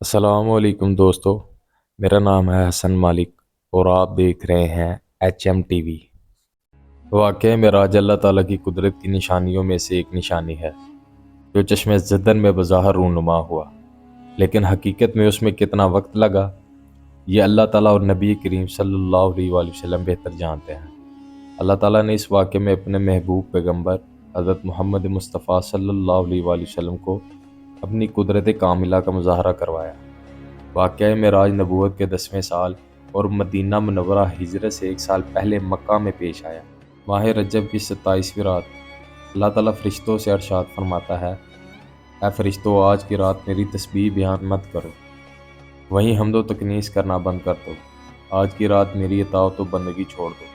السلام علیکم دوستو، میرا نام ہے حسن مالک اور آپ دیکھ رہے ہیں HM TV۔ واقعہ معراج اللہ تعالیٰ کی قدرت کی نشانیوں میں سے ایک نشانی ہے جو چشم زدن میں بظاہر رونما ہوا، لیکن حقیقت میں اس میں کتنا وقت لگا یہ اللہ تعالیٰ اور نبی کریم صلی اللہ علیہ وآلہ وسلم بہتر جانتے ہیں۔ اللہ تعالیٰ نے اس واقعے میں اپنے محبوب پیغمبر حضرت محمد مصطفیٰ صلی اللہ علیہ وآلہ وسلم کو اپنی قدرت کاملہ کا مظاہرہ کروایا۔ واقعہ معراج نبوت کے 10ویں سال اور مدینہ منورہ ہجرت سے 1 سال پہلے مکہ میں پیش آیا۔ ماہ رجب کی 27ویں رات اللہ تعالیٰ فرشتوں سے ارشاد فرماتا ہے، اے فرشتوں، آج کی رات میری تسبیح بیان مت کرو، وہیں حمد و تکنیس کرنا بند کر دو۔ آج کی رات میری اطاعت و بندگی چھوڑ دو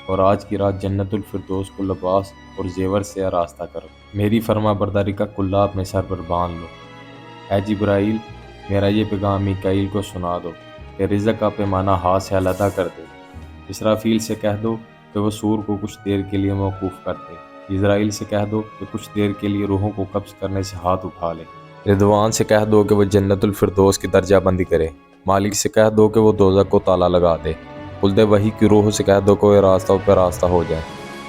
اور آج کی رات جنت الفردوس کو لباس اور زیور سے آراستہ کرو۔ میری فرما برداری کا کلہ اپنے سر پر باندھ لو۔ اے جبرائیل، میرا یہ پیغام میکائیل کو سنا دو کہ رزق کا پیمانہ ہاتھ سے علیحدہ کر دے۔ اسرافیل سے کہہ دو کہ وہ سور کو کچھ دیر کے لیے موقوف کر دے۔ اسرائیل سے کہہ دو کہ کچھ دیر کے لیے روحوں کو قبض کرنے سے ہاتھ اٹھا لے۔ رضوان سے کہہ دو کہ وہ جنت الفردوس کی درجہ بندی کرے۔ مالک سے کہہ دو کہ وہ دوزخ کو تالا لگا دے۔ خلد وحی کی روح سے کہہ دو کہ وہ راستہ پہ راستہ ہو جائے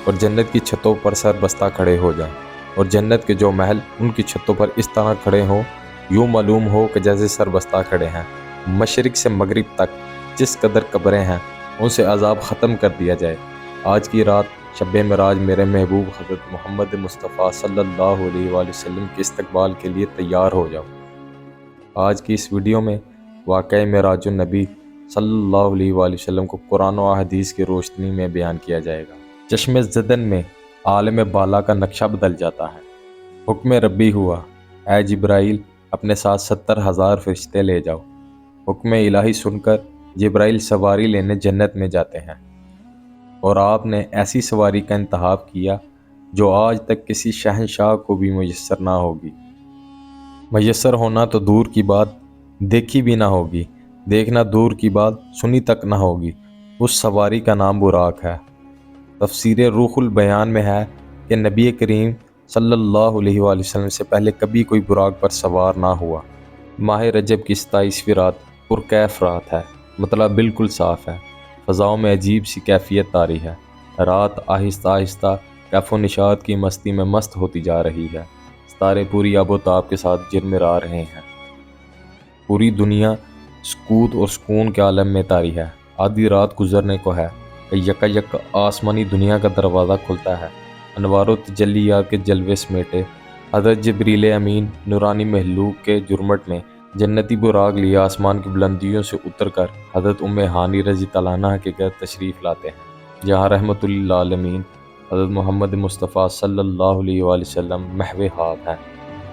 اور جنت کی چھتوں پر سر بستہ کھڑے ہو جائیں، اور جنت کے جو محل ان کی چھتوں پر اس طرح کھڑے ہوں یوں معلوم ہو کہ جیسے سر بستہ کھڑے ہیں۔ مشرق سے مغرب تک جس قدر قبریں ہیں ان سے عذاب ختم کر دیا جائے۔ آج کی رات شب معراج میرے محبوب حضرت محمد مصطفیٰ صلی اللہ علیہ وآلہ وسلم کے استقبال کے لیے تیار ہو جاؤ۔ آج کی اس ویڈیو میں واقعہ معراج النبی صلی اللہ علیہ وآلہ وسلم کو قرآن و احادیث کی روشنی میں بیان کیا جائے گا۔ چشم زدن میں عالم بالا کا نقشہ بدل جاتا ہے۔ حکم ربی ہوا، اے جبرائیل، اپنے ساتھ 70,000 فرشتے لے جاؤ۔ حکم الہی سن کر جبرائیل سواری لینے جنت میں جاتے ہیں، اور آپ نے ایسی سواری کا انتخاب کیا جو آج تک کسی شہنشاہ کو بھی میسر نہ ہوگی۔ میسر ہونا تو دور کی بات، دیکھی بھی نہ ہوگی، دیکھنا دور کی بات، سنی تک نہ ہوگی۔ اس سواری کا نام براق ہے۔ تفسیر روح البیان میں ہے کہ نبی کریم صلی اللہ علیہ وآلہ وسلم سے پہلے کبھی کوئی براق پر سوار نہ ہوا۔ ماہ رجب کی 27ویں رات پرکیف رات ہے، مطلب بالکل صاف ہے۔ فضاؤں میں عجیب سی کیفیت طاری ہے۔ رات آہستہ آہستہ کیف و نشاط کی مستی میں مست ہوتی جا رہی ہے۔ ستارے پوری آب و تاب کے ساتھ جرمرا رہے ہیں۔ پوری دنیا سکوت اور سکون کے عالم میں طاری ہے۔ آدھی رات گزرنے کو ہے کہ یکا یک آسمانی دنیا کا دروازہ کھلتا ہے۔ انوار و تجلیات کے جلوے سمیٹے حضرت جبریل امین نورانی مخلوق کے جرمٹ نے جنتی براق لیے آسمان کی بلندیوں سے اتر کر حضرت ام ہانی رضی اللہ عنہا کے گھر تشریف لاتے ہیں، جہاں رحمت للعالمین حضرت محمد مصطفیٰ صلی اللہ علیہ وآلہ وسلم محو حال ہیں،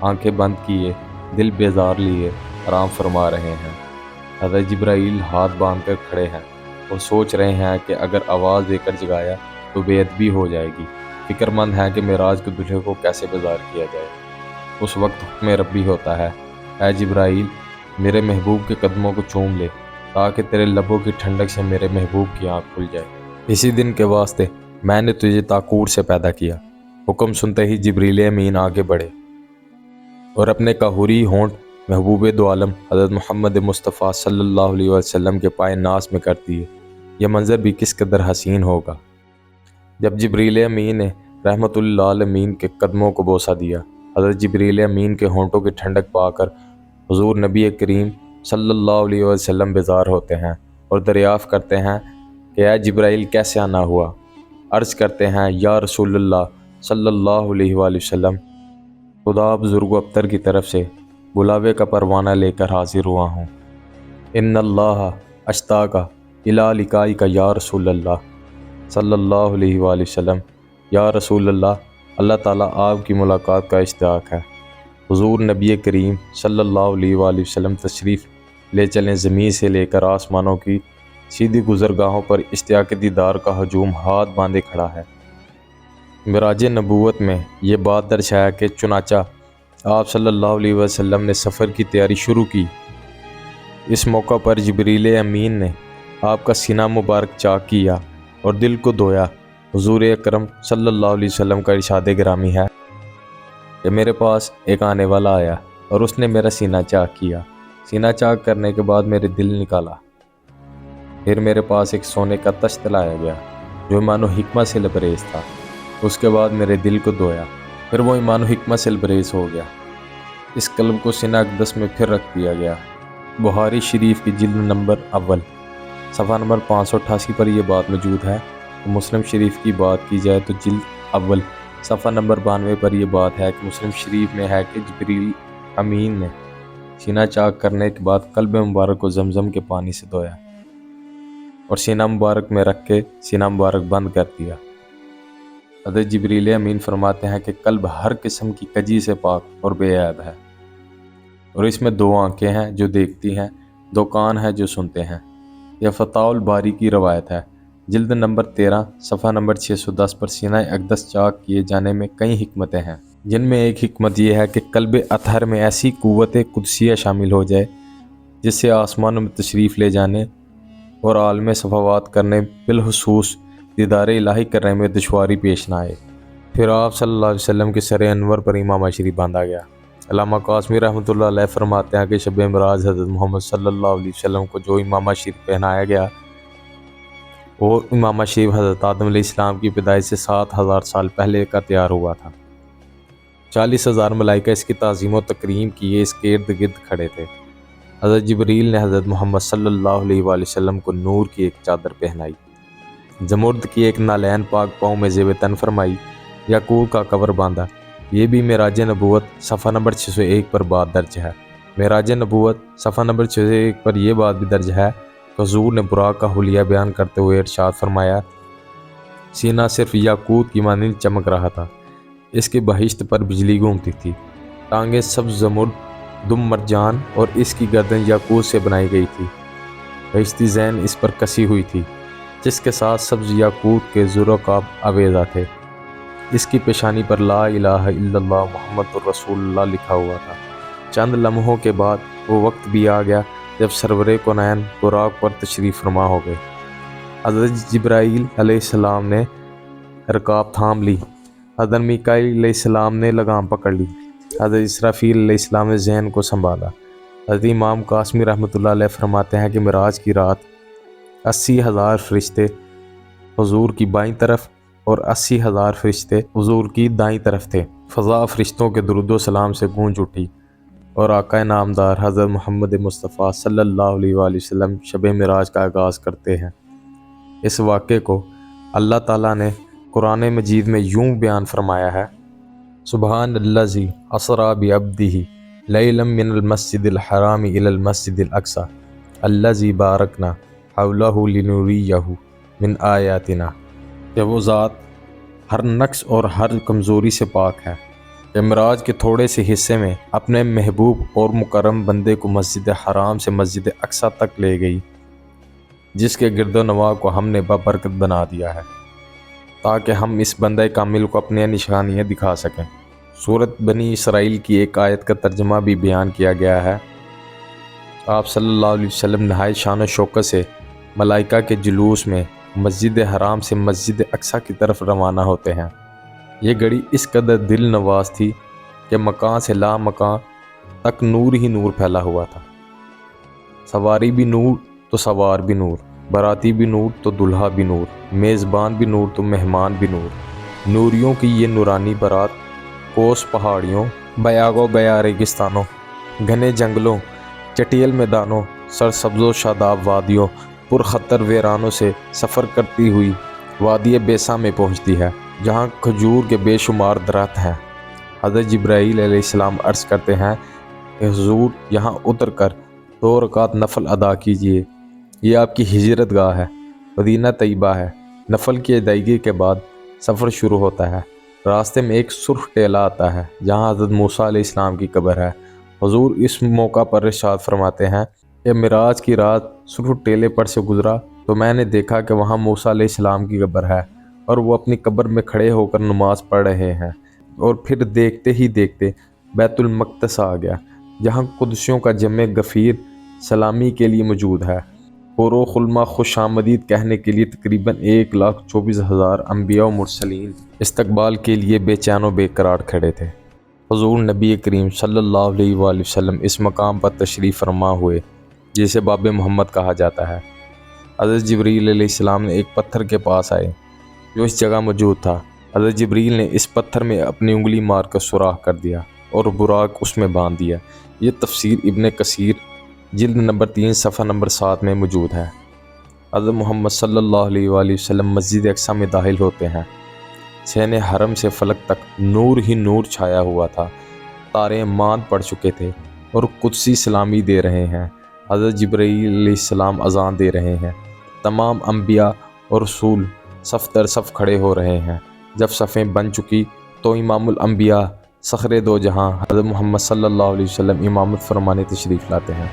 آنکھیں بند کیے، دل بیزار لیے آرام فرما رہے ہیں۔ حضرت جبرائیل ہاتھ باندھ کر کھڑے ہیں اور سوچ رہے ہیں کہ اگر آواز دے کر جگایا تو بے ادبی ہو جائے گی۔ فکر مند ہیں کہ معراج کے دلہے کو کیسے بیدار کیا جائے۔ اس وقت حکم ربی ہوتا ہے، اے جبرائیل، میرے محبوب کے قدموں کو چوم لے تاکہ تیرے لبوں کی ٹھنڈک سے میرے محبوب کی آنکھ کھل جائے۔ اسی دن کے واسطے میں نے تجھے تاکور سے پیدا کیا۔ حکم سنتے ہی جبریل امین آگے بڑھے اور اپنے کہوری ہونٹ محبوب دو عالم حضرت محمد مصطفیٰ صلی اللہ علیہ وسلم کے پائے ناز میں کر دیے۔ یہ منظر بھی کس قدر حسین ہوگا۔ جب جبریل امین نے رحمت للعالمین کے قدموں کو بوسہ دیا، حضرت جبریل امین کے ہونٹوں کی ٹھنڈک پا کر حضور نبی کریم صلی اللہ علیہ وسلم بیزار ہوتے ہیں اور دریافت کرتے ہیں کہ اے جبرائیل کیسے آنا ہوا۔ عرض کرتے ہیں، یا رسول اللہ صلی اللہ علیہ وآلہ وسلم، خدا بزرگ و ابتر کی طرف سے بلاوے کا پروانہ لے کر حاضر ہوا ہوں۔ ان اللہ اشتاق الی لقائک یا رسول اللہ صلی اللہ علیہ وآلہ وسلم۔ یا رسول اللہ، اللہ تعالیٰ آپ کی ملاقات کا اشتیاق ہے۔ حضور نبی کریم صلی اللہ علیہ وآلہ وسلم تشریف لے چلیں۔ زمین سے لے کر آسمانوں کی سیدھی گزرگاہوں پر اشتیاق دیدار کا ہجوم ہاتھ باندھے کھڑا ہے۔ معراج نبوت میں یہ بات درج ہے کہ چنانچہ آپ صلی اللہ علیہ وسلم نے سفر کی تیاری شروع کی۔ اس موقع پر جبریل امین نے آپ کا سینہ مبارک چاک کیا اور دل کو دھویا۔ حضور اکرم صلی اللہ علیہ وسلم کا ارشاد گرامی ہے کہ میرے پاس ایک آنے والا آیا اور اس نے میرا سینہ چاک کیا۔ سینہ چاک کرنے کے بعد میرے دل نکالا، پھر میرے پاس ایک سونے کا تشت لایا گیا جو ایمان و حکمت سے لبریز تھا۔ اس کے بعد میرے دل کو دھویا، پھر وہ ایمان و حکمت سے لبریز ہو گیا۔ اس قلب کو سینہ اقدس میں پھر رکھ دیا گیا۔ بخاری شریف کی جلد نمبر اول صفحہ نمبر 588 پر یہ بات موجود ہے۔ مسلم شریف کی بات کی جائے تو جلد اول صفحہ نمبر 92 پر یہ بات ہے کہ مسلم شریف میں ہے کہ جبریل امین نے سینہ چاک کرنے کے بعد قلب مبارک کو زمزم کے پانی سے دھویا اور سینہ مبارک میں رکھ کے سینہ مبارک بند کر دیا۔ حضرت جبریل امین فرماتے ہیں کہ قلب ہر قسم کی کجی سے پاک اور بے عیب ہے، اور اس میں 2 آنکھیں ہیں جو دیکھتی ہیں، 2 کان ہیں جو سنتے ہیں۔ یہ فتح الباری کی روایت ہے، جلد نمبر 13 صفحہ نمبر 610 پر سینہ اقدس چاک کیے جانے میں کئی حکمتیں ہیں، جن میں ایک حکمت یہ ہے کہ قلب اطہر میں ایسی قوت قدسیہ شامل ہو جائے جس سے آسمانوں میں تشریف لے جانے اور عالم صفوات کرنے، بالخصوص دیدار الہی کرنے میں دشواری پیش نہ آئے۔ پھر آپ صلی اللہ علیہ وسلم کے سر انور پر امامہ شریف باندھا گیا۔ علامہ قاسمی رحمۃ اللہ علیہ فرماتے ہیں کہ شب معراج حضرت محمد صلی اللہ علیہ وسلم کو جو امامہ شریف پہنایا گیا وہ امامہ شریف حضرت آدم علیہ السلام کی پیدائش سے 7000 سال پہلے کا تیار ہوا تھا۔ 40,000 ملائکہ اس کی تعظیم و تکریم کیے اس کے ارد گرد کھڑے تھے۔ حضرت جبریل نے حضرت محمد صلی اللہ علیہ وآلہ وسلم کو نور کی ایک چادر پہنائی، زمرد کی ایک نالین پاک پاؤں میں زیب تن فرمائی، یاقوت کا کور باندھا۔ یہ بھی معراج نبوت صفحہ نمبر 601 پر بات درج ہے۔ معراج نبوت صفحہ نمبر 601 پر یہ بات بھی درج ہے کہ حضور نے براق کا حلیہ بیان کرتے ہوئے ارشاد فرمایا، سینہ صرف یاقوت کی مانند چمک رہا تھا، اس کی بہشت پر بجلی گھومتی تھی، ٹانگیں سبز زمرد دم مرجان اور اس کی گردن یاقوت سے بنائی گئی تھی، بہشتی زین اس پر کسی ہوئی تھی جس کے ساتھ سبز یاقوت کے زرقاب آویزہ تھے۔ اس کی پیشانی پر لا الہ الا اللہ محمد رسول اللہ لکھا ہوا تھا۔ چند لمحوں کے بعد وہ وقت بھی آ گیا جب سرور کونین براق پر تشریف فرما ہو گئے۔ حضرت جبرائیل علیہ السلام نے رکاب تھام لی، حضرت میکائیل علیہ السلام نے لگام پکڑ لی، حضرت اسرافیل علیہ السلام نے ذہن کو سنبھالا۔ حضرت امام قاسمی رحمۃ اللہ علیہ فرماتے ہیں کہ معراج کی رات 80,000 فرشتے حضور کی بائیں طرف اور 80,000 فرشتے حضور کی دائیں طرف تھے۔ فضا فرشتوں کے درود و سلام سے گونج اٹھی اور آقا نامدار حضرت محمد مصطفیٰ صلی اللہ علیہ وآلہ وسلم شب معراج کا آغاز کرتے ہیں۔ اس واقعے کو اللہ تعالیٰ نے قرآن مجید میں یوں بیان فرمایا ہے، سبحان الذی اسریٰ بعبدہ لیلا من المسجد الحرام الی المسجد الاقصی الذی بارکنا حولہ لنریہ من آیاتنا، کہ وہ ذات ہر نقص اور ہر کمزوری سے پاک ہے کہ معراج کے تھوڑے سے حصے میں اپنے محبوب اور مکرم بندے کو مسجد حرام سے مسجد اقصی تک لے گئی، جس کے گرد و نواح کو ہم نے بابرکت بنا دیا ہے تاکہ ہم اس بندہ کامل کو اپنی نشانیاں دکھا سکیں۔ سورت بنی اسرائیل کی ایک آیت کا ترجمہ بھی بیان کیا گیا ہے۔ آپ صلی اللہ علیہ وسلم نہایت شان و شوکت سے ملائکہ کے جلوس میں مسجد حرام سے مسجد اقصی کی طرف روانہ ہوتے ہیں۔ یہ گھڑی اس قدر دل نواز تھی کہ مکان سے لا مکان تک نور ہی نور پھیلا ہوا تھا۔ سواری بھی نور تو سوار بھی نور، باراتی بھی نور تو دلہا بھی نور، میزبان بھی نور تو مہمان بھی نور۔ نوریوں کی یہ نورانی بارات کوس پہاڑیوں، بیاغ و بیا ریگستانوں، گھنے جنگلوں، چٹیل میدانوں، سرسبز و شاداب وادیوں، پرخطر ویرانوں سے سفر کرتی ہوئی وادی بیسا میں پہنچتی ہے، جہاں کھجور کے بے شمار درخت ہیں۔ حضرت جبرائیل علیہ السلام عرض کرتے ہیں کہ حضور یہاں اتر کر 2 رکعت نفل ادا کیجیے، یہ آپ کی ہجرت گاہ ہے، مدینہ طیبہ ہے۔ نفل کی ادائیگی کے بعد سفر شروع ہوتا ہے۔ راستے میں ایک سرخ ٹیلہ آتا ہے جہاں حضرت موسیٰ علیہ السلام کی قبر ہے۔ حضور اس موقع پر ارشاد فرماتے ہیں کہ معراج کی رات سرخ ٹیلے پر سے گزرا تو میں نے دیکھا کہ وہاں موسیٰ علیہ السلام کی قبر ہے اور وہ اپنی قبر میں کھڑے ہو کر نماز پڑھ رہے ہیں، اور پھر دیکھتے ہی دیکھتے بیت المقدس آ گیا جہاں قدسیوں کا جمع غفیر سلامی کے لیے موجود ہے۔ پورو خلما خوش آمدید کہنے کے لیے تقریباً 1,24,000 انبیاء و مرسلین استقبال کے لیے بے چین و بے قرار کھڑے تھے۔ حضور نبی کریم صلی اللہ علیہ وآلہ وسلم اس مقام پر تشریف فرما ہوئے جسے باب محمد کہا جاتا ہے۔ حضرت جبریل علیہ السلام نے ایک پتھر کے پاس آئے جو اس جگہ موجود تھا۔ حضرت جبریل نے اس پتھر میں اپنی انگلی مار کر سوراخ کر دیا اور براق اس میں باندھ دیا۔ یہ تفسیر ابن کثیر جلد نمبر 3 صفحہ نمبر 7 میں موجود ہے۔ حضرت محمد صلی اللہ علیہ وآلہ وسلم مسجد اقصیٰ میں داخل ہوتے ہیں۔ صحن حرم سے فلک تک نور ہی نور چھایا ہوا تھا، تارے ماند پڑ چکے تھے اور قدسی سلامی دے رہے ہیں۔ حضرت جبرائیل علیہ السلام اذان دے رہے ہیں۔ تمام انبیاء اور رسول صف در صف کھڑے ہو رہے ہیں۔ جب صفیں بن چکی تو امام الانبیاء صخر دو جہاں حضرت محمد صلی اللہ علیہ وسلم امامت فرمانے تشریف لاتے ہیں۔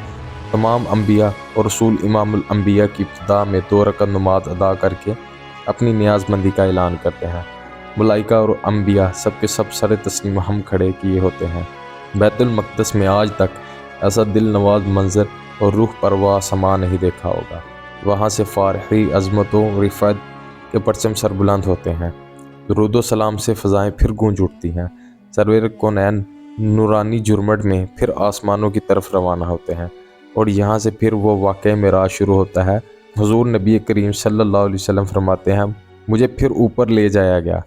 تمام انبیاء اور رسول امام الانبیاء کی ابتدا میں 2 رکعت نماز ادا کر کے اپنی نیاز مندی کا اعلان کرتے ہیں۔ ملائکہ اور انبیاء سب کے سب سر تسلیم ہم کھڑے کیے ہوتے ہیں۔ بیت المقدس میں آج تک ایسا دل نواز منظر اور روح پرواہ سما نہیں دیکھا ہوگا۔ وہاں سے فارغی عظمت و رفعت کے پرچم سر بلند ہوتے ہیں۔ درود و سلام سے فضائیں پھر گونج اٹھتی ہیں۔ سرور کونین نورانی جرمٹ میں پھر آسمانوں کی طرف روانہ ہوتے ہیں اور یہاں سے پھر وہ واقعہ معراج شروع ہوتا ہے۔ حضور نبی کریم صلی اللہ علیہ وسلم فرماتے ہیں، مجھے پھر اوپر لے جایا گیا۔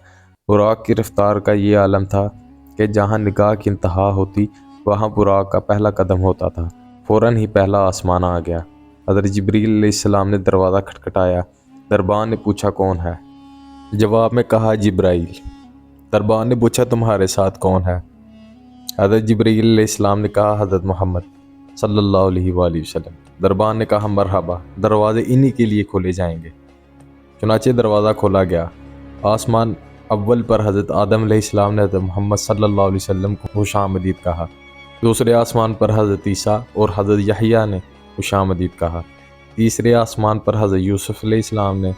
براق کی رفتار کا یہ عالم تھا کہ جہاں نگاہ کی انتہا ہوتی وہاں براق کا پہلا قدم ہوتا تھا۔ فوراً ہی پہلا آسمان آ گیا۔ حضرت جبریل علیہ السلام نے دروازہ کھٹکھٹایا۔ دربان نے پوچھا کون ہے؟ جواب میں کہا جبرائیل۔ دربان نے پوچھا تمہارے ساتھ کون ہے؟ حضرت جبریل علیہ السلام نے کہا حضرت محمد صلی اللہ علیہ وآلہ وسلم۔ دربان نے کہا مرحبا، دروازے انہی کے لیے کھولے جائیں گے۔ چنانچہ دروازہ کھولا گیا۔ آسمان اول پر حضرت آدم علیہ السلام نے حضرت محمد صلی اللہ علیہ وسلم کو خوش آمدید کہا۔ دوسرے آسمان پر حضرت عیسیٰ اور حضرت یحییٰ نے خوش آمدید کہا۔ تیسرے آسمان پر حضرت یوسف علیہ السلام نے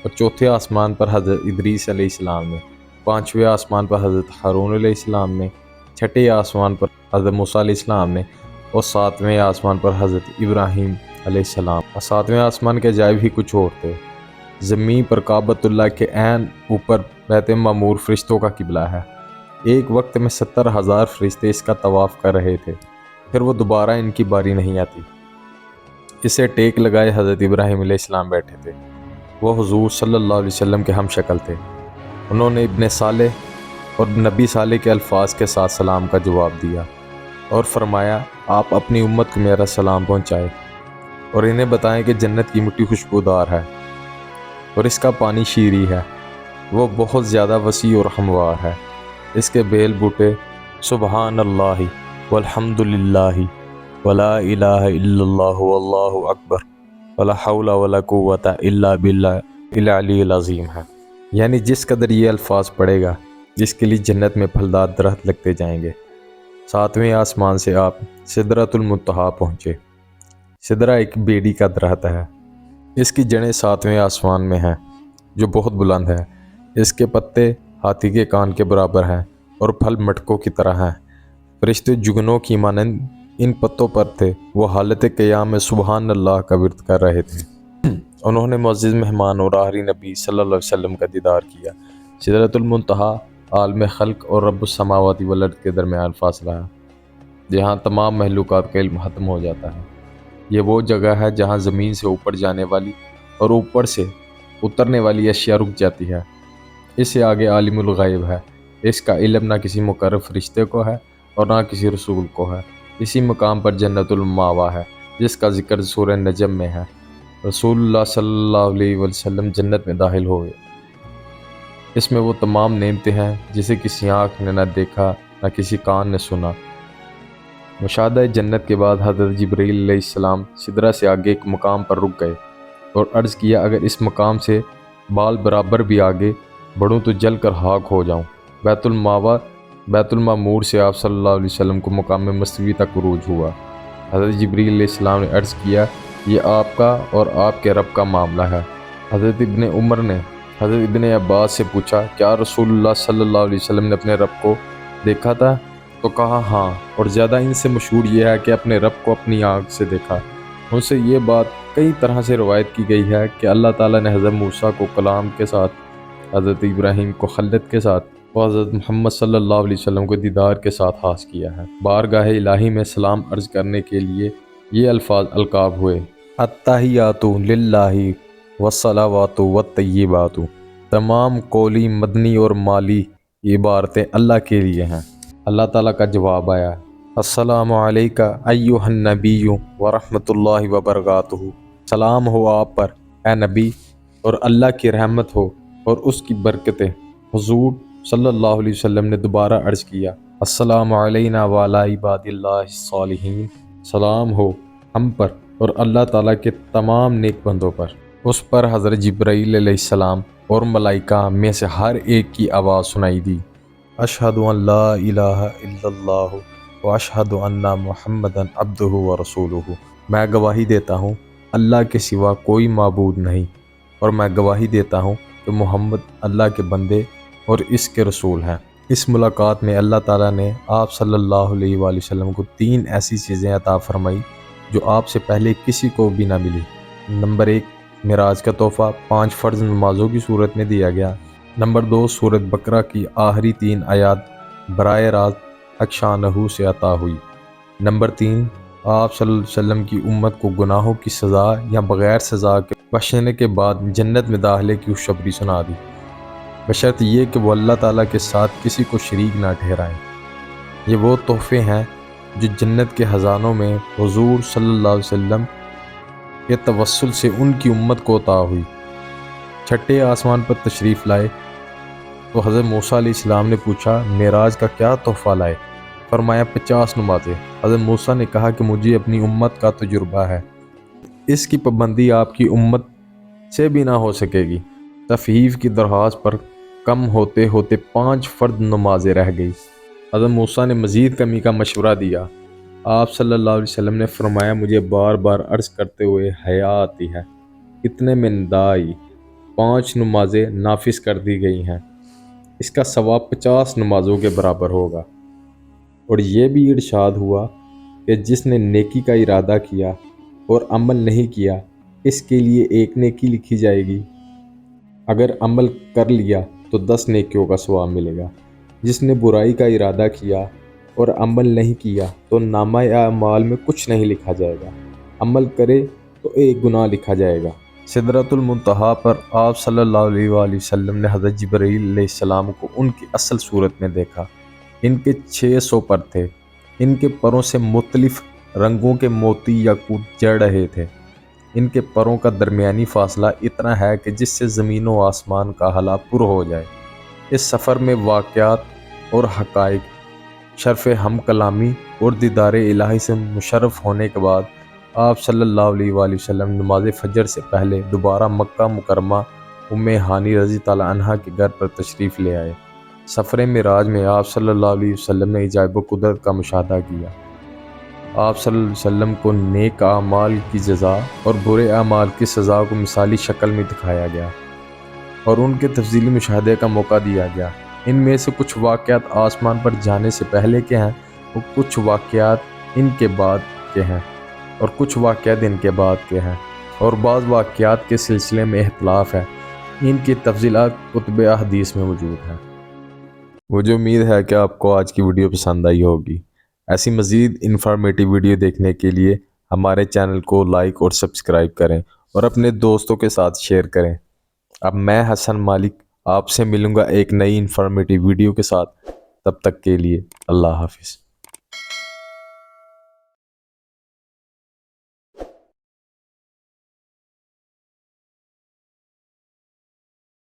اور چوتھے آسمان پر حضرت ادریس علیہ السلام نے، پانچویں آسمان پر حضرت ہارون علیہ السلام نے، چھٹے آسمان پر حضرت موسیٰ علیہ السلام نے اور ساتویں آسمان پر حضرت ابراہیم علیہ السلام۔ اور ساتویں آسمان کے عجائب ہی کچھ اور تھے۔ زمین پر کعبۃ اللہ کے عین اوپر بیت معمور فرشتوں کا قبلہ ہے۔ ایک وقت میں 70,000 فرشتے اس کا طواف کر رہے تھے، پھر وہ دوبارہ ان کی باری نہیں آتی۔ اسے ٹیک لگائے حضرت ابراہیم علیہ السلام بیٹھے تھے۔ وہ حضور صلی اللہ علیہ وسلم کے ہم شکل تھے۔ انہوں نے ابن صالح اور نبی صالح کے الفاظ کے ساتھ سلام کا جواب دیا اور فرمایا آپ اپنی امت کو میرا سلام پہنچائے اور انہیں بتائیں کہ جنت کی مٹی خوشبودار ہے اور اس کا پانی شیریں ہے۔ وہ بہت زیادہ وسیع اور ہموار ہے۔ اس کے بیل بوٹے سبحان اللہ والحمد للہ ولا الہ الا اللہ واللہ اکبر ولا حول ولا قوت الا باللہ العلی العظیم ہے۔ یعنی جس قدر یہ الفاظ پڑھے گا جس کے لیے جنت میں پھلدار درخت لگتے جائیں گے۔ ساتویں آسمان سے آپ سدرۃ المنتہا پہنچے۔ سدرہ ایک بیڑی کا درخت ہے۔ اس کی جڑیں 7ویں آسمان میں ہیں جو بہت بلند ہے۔ اس کے پتے ہاتھی کے کان کے برابر ہیں اور پھل مٹکوں کی طرح ہیں۔ فرشتے جگنوں کی مانند ان پتوں پر تھے۔ وہ حالت قیام میں سبحان اللہ کا ورد کر رہے تھے۔ انہوں نے معزز مہمان اور آخری نبی صلی اللہ علیہ وسلم کا دیدار کیا۔ سدرۃ المنتہا عالم خلق اور رب السماوات والارض کے درمیان فاصلہ ہے، جہاں تمام محلوقات کا علم ختم ہو جاتا ہے۔ یہ وہ جگہ ہے جہاں زمین سے اوپر جانے والی اور اوپر سے اترنے والی اشیاء رک جاتی ہے۔ اس سے آگے عالم الغیب ہے۔ اس کا علم نہ کسی مقرب فرشتے کو ہے اور نہ کسی رسول کو ہے۔ اسی مقام پر جنت المأوا ہے جس کا ذکر سورہ نجم میں ہے۔ رسول اللہ صلی اللہ علیہ وسلم جنت میں داخل ہوئے۔ اس میں وہ تمام نعمتیں ہیں جسے کسی آنکھ نے نہ دیکھا نہ کسی کان نے سنا۔ مشاہدہ جنت کے بعد حضرت جبرائیل علیہ السلام سدرہ سے آگے ایک مقام پر رک گئے اور عرض کیا اگر اس مقام سے بال برابر بھی آگے بڑھوں تو جل کر خاک ہو جاؤں۔ بیت المأوا بیت المعمور سے آپ صلی اللہ علیہ وسلم کو مقام مستوی تک عروج ہوا۔ حضرت جبرائیل علیہ السلام نے عرض کیا یہ آپ کا اور آپ کے رب کا معاملہ ہے۔ حضرت ابن عمر نے حضرت ابن عباس سے پوچھا کیا رسول اللہ صلی اللہ علیہ وسلم نے اپنے رب کو دیکھا تھا؟ تو کہا ہاں، اور زیادہ ان سے مشہور یہ ہے کہ اپنے رب کو اپنی آنکھ سے دیکھا۔ ان سے یہ بات کئی طرح سے روایت کی گئی ہے کہ اللہ تعالیٰ نے حضرت موسیٰ کو کلام کے ساتھ، حضرت ابراہیم کو خلت کے ساتھ وہ حضرت محمد صلی اللہ علیہ وسلم کو دیدار کے ساتھ حاصل کیا ہے۔ بارگاہ الہی میں سلام عرض کرنے کے لیے یہ الفاظ القاب ہوئے: التحیات للہ والصلوات والطیبات۔ تمام قولی، مدنی اور مالی عبارتیں اللہ کے لیے ہیں۔ اللہ تعالیٰ کا جواب آیا: السلام علیکہ ایہا النبی ورحمۃ اللہ وبرکاتہ۔ سلام ہو آپ پر اے نبی، اور اللہ کی رحمت ہو اور اس کی برکتیں۔ حضور صلی اللہ علیہ وسلم نے دوبارہ عرض کیا: السلام علینا وعلی عباد اللہ الصالحین۔ سلام ہو ہم پر اور اللہ تعالیٰ کے تمام نیک بندوں پر۔ اس پر حضرت جبرائیل علیہ السلام اور ملائکہ میں سے ہر ایک کی آواز سنائی دی: اشہد ان لا الہ الا اللہ واشہد ان محمدًا عبدہ ورسولہ۔ میں گواہی دیتا ہوں اللہ کے سوا کوئی معبود نہیں، اور میں گواہی دیتا ہوں کہ محمد اللہ کے بندے اور اس کے رسول ہیں۔ اس ملاقات میں اللہ تعالیٰ نے آپ صلی اللہ علیہ وآلہ وسلم کو 3 ایسی چیزیں عطا فرمائی جو آپ سے پہلے کسی کو بھی نہ ملی۔ نمبر 1، معراج کا تحفہ 5 فرض نمازوں کی صورت میں دیا گیا۔ نمبر 2، سورۃ بقرہ کی آخری 3 آیات براہ راست حق شانہ سے عطا ہوئی۔ نمبر 3، آپ صلی اللہ علیہ وسلم کی امت کو گناہوں کی سزا یا بغیر سزا کے بخشنے کے بعد جنت میں داخلے کی خوشخبری سنا دی، بشرط یہ کہ وہ اللہ تعالیٰ کے ساتھ کسی کو شریک نہ ٹھہرائیں۔ یہ وہ تحفے ہیں جو جنت کے خزانوں میں حضور صلی اللہ علیہ وسلم کے توسل سے ان کی امت کو عطا ہوئی۔ چھٹے آسمان پر تشریف لائے تو حضرت موسیٰ علیہ السلام نے پوچھا: معراج کا کیا تحفہ لائے؟ فرمایا 50 نمازیں۔ حضرت موسیٰ نے کہا کہ مجھے اپنی امت کا تجربہ ہے، اس کی پابندی آپ کی امت سے بھی نہ ہو سکے گی۔ تخفیف کی درخواست پر کم ہوتے ہوتے 5 فرض نمازیں رہ گئی۔ حضرت موسیٰ نے مزید کمی کا مشورہ دیا۔ آپ صلی اللہ علیہ وسلم نے فرمایا: مجھے بار بار عرض کرتے ہوئے حیا آتی ہے، اتنے میں ندا آئی، 5 نمازیں نافذ کر دی گئی ہیں، اس کا ثواب 50 نمازوں کے برابر ہوگا۔ اور یہ بھی ارشاد ہوا کہ جس نے نیکی کا ارادہ کیا اور عمل نہیں کیا، اس کے لیے 1 نیکی لکھی جائے گی، اگر عمل کر لیا تو 10 نیکیوں کا ثواب ملے گا۔ جس نے برائی کا ارادہ کیا اور عمل نہیں کیا تو نامہ اعمال میں کچھ نہیں لکھا جائے گا، عمل کرے تو 1 گناہ لکھا جائے گا۔ سدرۃ المنتہا پر آپ صلی اللہ علیہ وآلہ وسلم نے حضرت جبرائیل علیہ السلام کو ان کی اصل صورت میں دیکھا۔ ان کے 600 پر تھے، ان کے پروں سے مختلف رنگوں کے موتی یاقوت جڑ رہے تھے۔ ان کے پروں کا درمیانی فاصلہ اتنا ہے کہ جس سے زمین و آسمان کا حلہ پر ہو جائے۔ اس سفر میں واقعات اور حقائق، شرف ہم کلامی اور دیدار الہی سے مشرف ہونے کے بعد آپ صلی اللہ علیہ وآلہ وسلم نماز فجر سے پہلے دوبارہ مکہ مکرمہ ام ہانی رضی تعالیٰ عنہا کے گھر پر تشریف لے آئے۔ سفر معراج میں آپ صلی اللہ علیہ وسلم نے عجائب و قدرت کا مشاہدہ کیا۔ آپ صلی اللہ علیہ وسلم کو نیک اعمال کی جزا اور برے اعمال کی سزا کو مثالی شکل میں دکھایا گیا اور ان کے تفصیلی مشاہدے کا موقع دیا گیا۔ ان میں سے کچھ واقعات آسمان پر جانے سے پہلے کے ہیں اور کچھ واقعات ان کے بعد کے ہیں اور کچھ واقعات ان کے بعد کے ہیں، اور بعض واقعات کے سلسلے میں اختلاف ہے۔ ان کی تفصیلات کتب احادیث میں موجود ہیں۔ مجھے امید ہے کہ آپ کو آج کی ویڈیو پسند آئی ہوگی۔ ایسی مزید انفارمیٹیو ویڈیو دیکھنے کے لیے ہمارے چینل کو لائک اور سبسکرائب کریں اور اپنے دوستوں کے ساتھ شیئر کریں۔ اب میں حسن مالک آپ سے ملوں گا ایک نئی انفارمیٹیو ویڈیو کے ساتھ، تب تک کے لیے اللہ حافظ۔